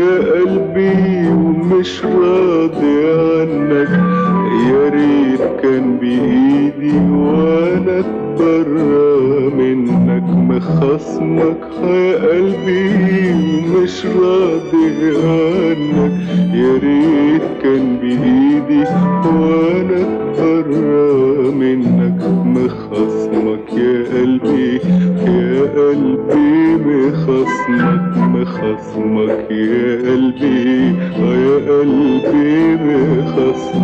يا قلبي ومش راضي عنك، يا ريت كان بإيدي وانا اتبرى منك. مخصمك يا قلبي ومش راضي عنك، يا ريت كان بإيدي وانا اتبرى منك. مخصمك يا قلبي يا قلبي، مخصمك مخصمك يا قلبي يا قلبي مخصمك.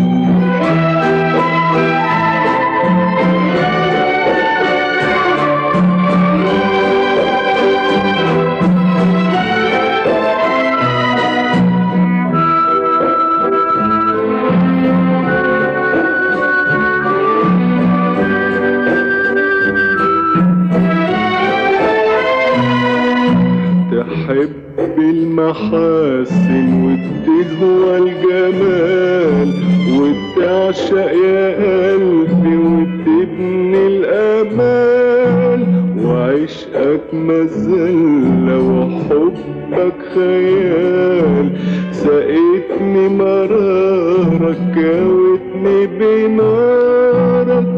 تحب المحاسن وتهوى الجمال وتعشق يا قلبي وتبني الامال، وعشقك مذلة وحبك خيال. سقيتني مرارك كاوتني بنارك،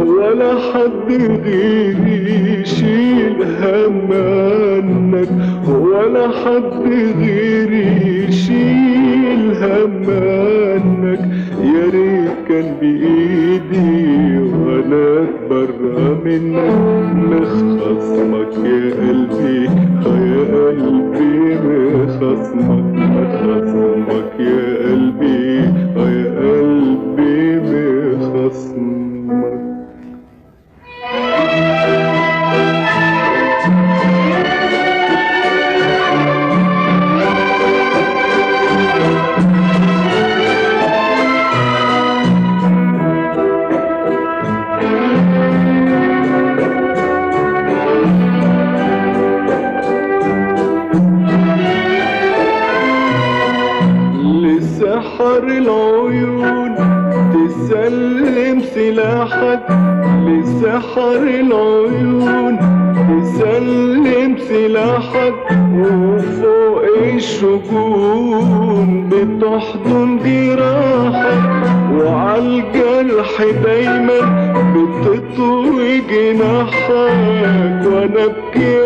ولا حد غيري يشيل هم عنك، ولا حد غيري يشيل هم عنك. يا ريت كان بإيدي وانا اتبرى منك. مخصمك يا قلبي يا قلبي مخصمك مخصمك يا قلبي يا قلبي مخصمك. لسحر العيون تسلم سلاحك، لسحر العيون تسلم سلاحك. وفوق الشجون بتحضن جراحك، وعالجرح دايما بتطوي جناحك. وانا ابكي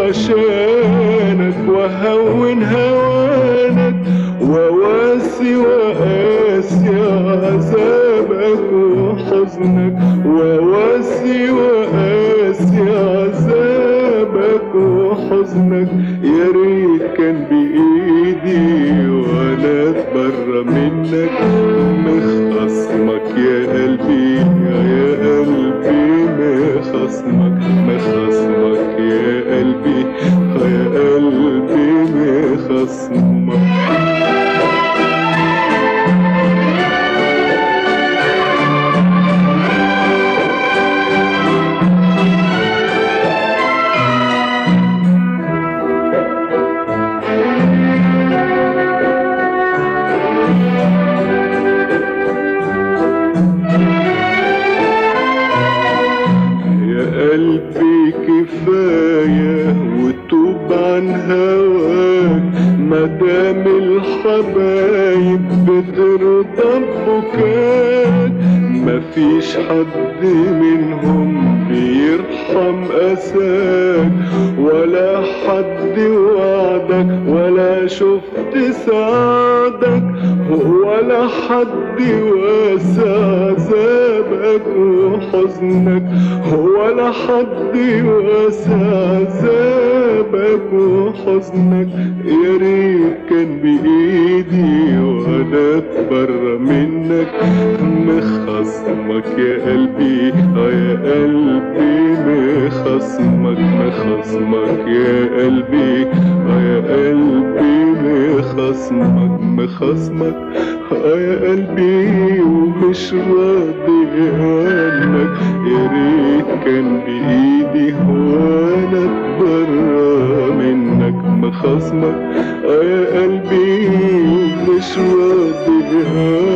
عشانك واهون هوانك، وواسي وقاسي عذابك وحزنك، وواسي وقاسي عذابك وحزنك. يا ريت كان بإيدي وانا اتبرى منك. مخصمك يا قلبي يا قلبي مخصمك مخصمك يا قلبي يا قلبي مخصمك. قلبي كفاية وتوب عن هواك، مدام الحبايب بترضى ببكاك. مفيش حد منهم بيرحم أساك، ولا حد وعدك ولا شفت سعدك، ولا حد واسع عذابك وحزنك، ولا حد واسع عذابك وحزنك. يا ريت كان بإيدي وانا اتبرى منك. مخصمك يا قلبي يا قلبي مخصمك مخصمك يا قلبي يا قلبي مخصمك مخصمك يا قلبي ومش راضي عنك. يا ريت كان بإيدي وانا اتبرى منك. مخصمك يا قلبي ومش راضي عنك.